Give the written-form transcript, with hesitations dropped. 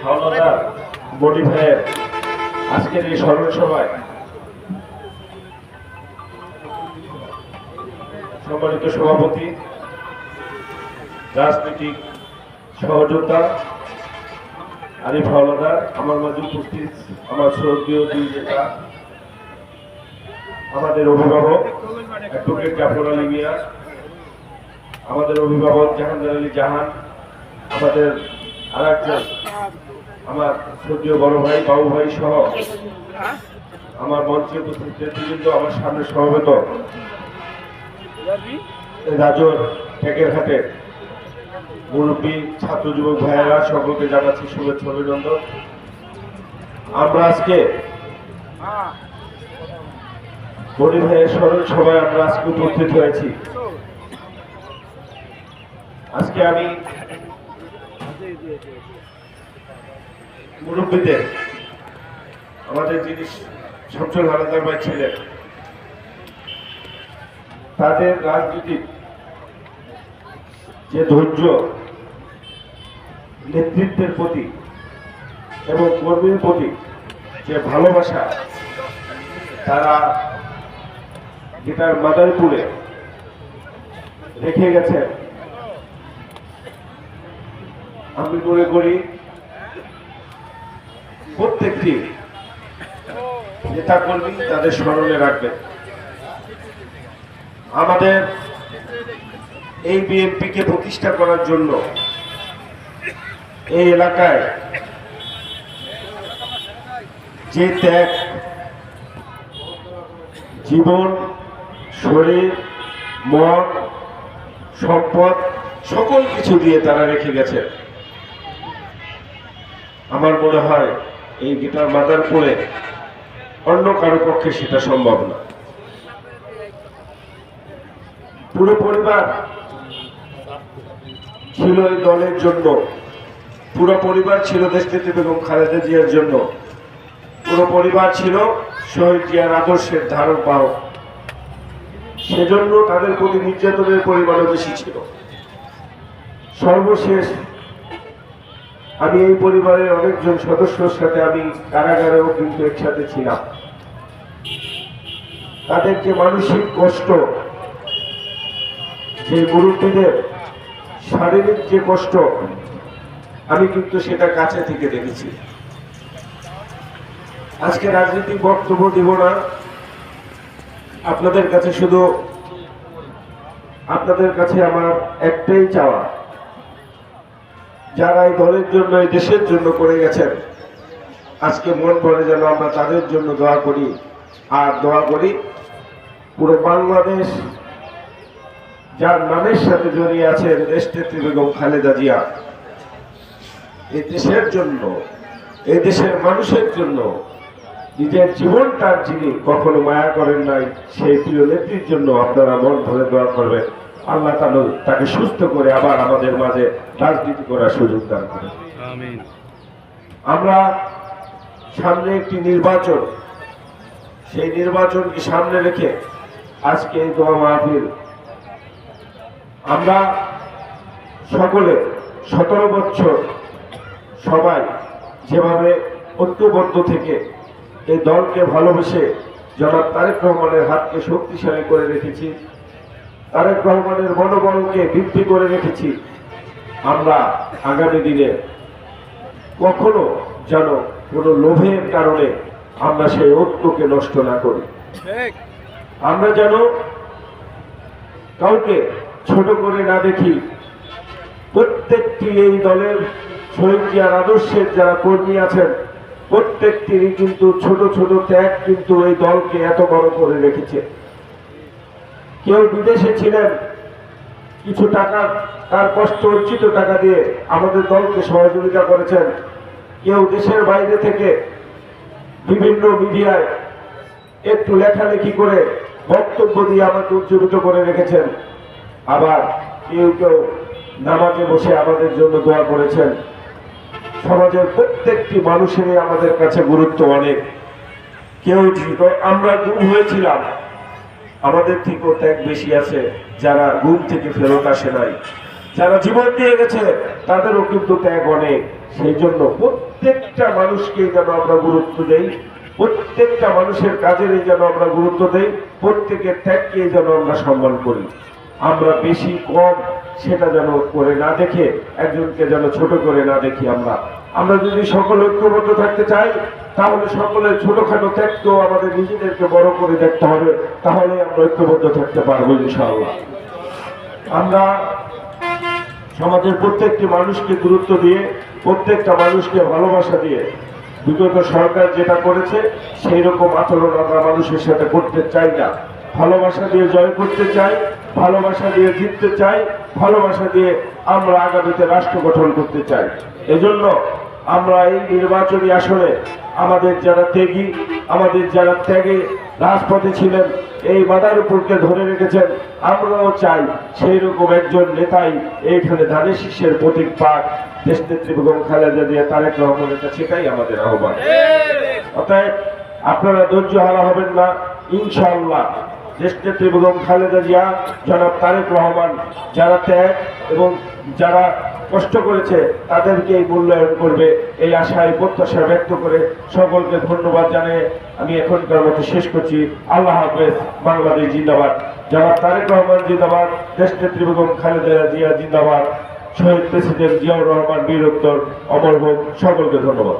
Howlader body ভাইয়ের আজকের এই স্মরণ সভায় সম্মানিত সভাপতি, রাজনৈতিক সহযোদ্ধা আরিফ হাওলাদার, আমার মাঝে উপস্থিত আমার শ্রদ্ধেয় দুই নেতা, আমাদের অভিভাবক অ্যাডভোকেট জাফর আলী মিয়া, আমাদের অভিভাবক জাহাঙ্গীর আলী জাহান, আমাদের আরেকজন আমার শ্রদ্ধেয় বড় ভাই বাবু ভাই সহ আমার মঞ্চে উপস্থিত নেতৃবৃন্দ, আমার সামনে সমবেত রাজর টেকের ঘাটের মুরব্বী ছাত্র যুবক ভাইয়েরা, সকলকে জানাচ্ছি শুভেচ্ছা অভিনন্দন। আমরা আজকে বডি ভাইয়ের স্মরণ সভায় আমরা আজকে উপস্থিত হয়েছি। আজকে আমি মুরব্বীদের, আমাদের যিনি শামসুল হাওলাদার ভাই ছিলেন, তাদের রাজনীতির যে ধৈর্য, নেতৃত্বের প্রতি এবং কর্মীর প্রতি যে ভালোবাসা তারা যেটার মাদারপুরে রেখে গেছে, আমি মনে করি প্রত্যেকটি নেতা কর্মী তাদের স্মরণে রাখবেন। আমাদের এই বিএনপিকে প্রতিষ্ঠা করার জন্য এই এলাকায় যে ত্যাগ, জীবন, শরীর, মন, সম্পদ সকল কিছু দিয়ে তারা রেখে গেছে, আমার মনে হয় এই গিটার মাদারপুরে অন্য কারো পক্ষে সেটা সম্ভব না। পুরো পরিবার ছিল এই দলের জন্য, পুরো পরিবার ছিল দেশনেত্রী বেগম খালেদা জিয়ার জন্য, পুরো পরিবার ছিল শহীদ জিয়ার আদর্শের ধারক বাহক। সেজন্য তাদের প্রতি নির্যাতনের পরিমাণও বেশি ছিল। সর্বশেষ আমি এই পরিবারের অনেকজন সদস্যর সাথে আমি কারাগারেও কিন্তু একসাথে ছিলাম। তাদের যে মানসিক কষ্ট, যে মুরব্বীদের শারীরিক যে কষ্ট, আমি কিন্তু সেটা কাছে থেকে দেখেছি। আজকে রাজনৈতিক বক্তব্য দিব না, আপনাদের কাছে শুধু আপনাদের কাছে আমার একটাই চাওয়া, যারা এই দলের জন্য, এই দেশের জন্য করে গেছেন, আজকে মন ভরে যেন আমরা তাদের জন্য দোয়া করি। আর দোয়া করি পুরো বাংলাদেশ যার নামের সাথে জড়িয়ে আছে দেশনেত্রী বেগম খালেদা জিয়া, এই দেশের জন্য, এই দেশের মানুষের জন্য নিজের জীবনটার যিনি কখনো মায়া করেন নাই, সেই প্রিয় নেত্রীর জন্য আপনারা মন ভরে দোয়া করবেন। আল্লাহ তাআলা তাকে সুস্থ করে আবার আমাদের মাঝে রাজনীতি করার সুযোগ দান করেন। আমিন। আমরা সামনে একটি নির্বাচন, সেই নির্বাচনকে সামনে রেখে আজকে এই দোয়া মাহফিল। আমরা সকলে 17 বছর সবাই যেভাবে ঐক্যবদ্ধ থেকে এই দলকে ভালোবেসে জনাব তারেক রহমানের হাতকে শক্তিশালী করে রেখেছি, তারেক রহমানের মনোবলকে বৃদ্ধি করে রেখেছি, আমরা আগামী দিনে কখনো যেন কোনো লোভের কারণে আমরা সেই ঐক্যকে নষ্ট না করি। আমরা যেন কাউকে ছোট করে না দেখি। প্রত্যেকটি এই দলের শহীদ জিয়ার আদর্শের যারা কর্মী আছেন, প্রত্যেকটিরই কিন্তু ছোট ছোট ত্যাগ কিন্তু এই দলকে এত বড় করে রেখেছে। কেউ বিদেশে ছিলেন, কিছু টাকা, তার কষ্ট অর্জিত টাকা দিয়ে আমাদের দলকে সহযোগিতা করেছেন। কেউ দেশের বাইরে থেকে বিভিন্ন মিডিয়ায় একটু লেখালেখি করে বক্তব্য দিয়ে আমাকে উজ্জীবিত করে রেখেছেন। আবার কেউ কেউ নামাজে বসে আমাদের জন্য দোয়া করেছেন। সমাজের প্রত্যেকটি মানুষেরই আমাদের কাছে গুরুত্ব অনেক। কেউ আমরা গুম হয়েছিলাম, আমাদের থেকেও ত্যাগ বেশি আছে যারা ঘুম থেকে ফেরত আসে নাই, যারা জীবন দিয়ে গেছে তাদেরও কিন্তু ত্যাগ অনেক। সেই জন্য প্রত্যেকটা মানুষকে যেন আমরা গুরুত্ব দেই, প্রত্যেকটা মানুষের কাজেরই যেন আমরা গুরুত্ব দেই, প্রত্যেকের ত্যাগকে যেন আমরা সম্মান করি। আমরা বেশি কম সেটা যেন করে না দেখে, একজনকে যেন ছোট করে না দেখি। আমরা যদি সকলে ঐক্যবদ্ধ থাকতে চাই, তাহলে সকলের ছোটখাটো ত্যাগকেও আমাদের নিজেদেরকে বড় করে দেখতে হবে, তাহলে আমরা ঐক্যবদ্ধ থাকতে পারবো ইনশাআল্লাহ। আমরা সমাজের প্রত্যেকটি মানুষকে গুরুত্ব দিয়ে, প্রত্যেকটা মানুষকে ভালোবাসা দিয়ে, বিগত সরকার যেটা করেছে সেই রকম আচরণ আমরা মানুষের সাথে করতে চাই না। ভালোবাসা দিয়ে জয় করতে চাই, ভালোবাসা দিয়ে জিততে চাই, ভালোবাসা দিয়ে আমরা আগামীতে রাষ্ট্র গঠন করতে চাই। এজন্য আমরা এই নির্বাচনী আসনে আমাদের যারা ত্যাগী, আমাদের যারা ত্যাগে রাজপথে ছিলেন, এই মাদারীপুরকে ধরে রেখেছেন, আমরাও চাই সেই রকম একজন নেতাই এইখানে ধানের শীষের প্রতীক পাক দেশনেত্রী বেগম খালেদা জিয়া তারেক রহমানের কাছে, সেটাই আমাদের আহ্বান। অতএব আপনারা ধৈর্য হারা হবেন না, ইনশাআল্লাহ দেশনেত্রী বেগম খালেদা জিয়া, জনাব তারেক রহমান যারা ত্যাগ এবং যারা কষ্ট করেছে তাদেরকে মূল্যায়ন করবে, এই আশায় প্রত্যাশা ব্যক্ত করে সকলকে ধন্যবাদ জানিয়ে আমি এখনকার মতো শেষ করছি। আল্লাহ হাফেজ। বাংলাদেশ জিন্দাবাদ। জনাব তারেক রহমান জিন্দাবাদ। দেশনেত্রী বেগম খালেদা জিয়া জিন্দাবাদ। শহীদ প্রেসিডেন্ট জিয়াউর রহমান বীর উত্তর অমর হোক। সকলকে ধন্যবাদ।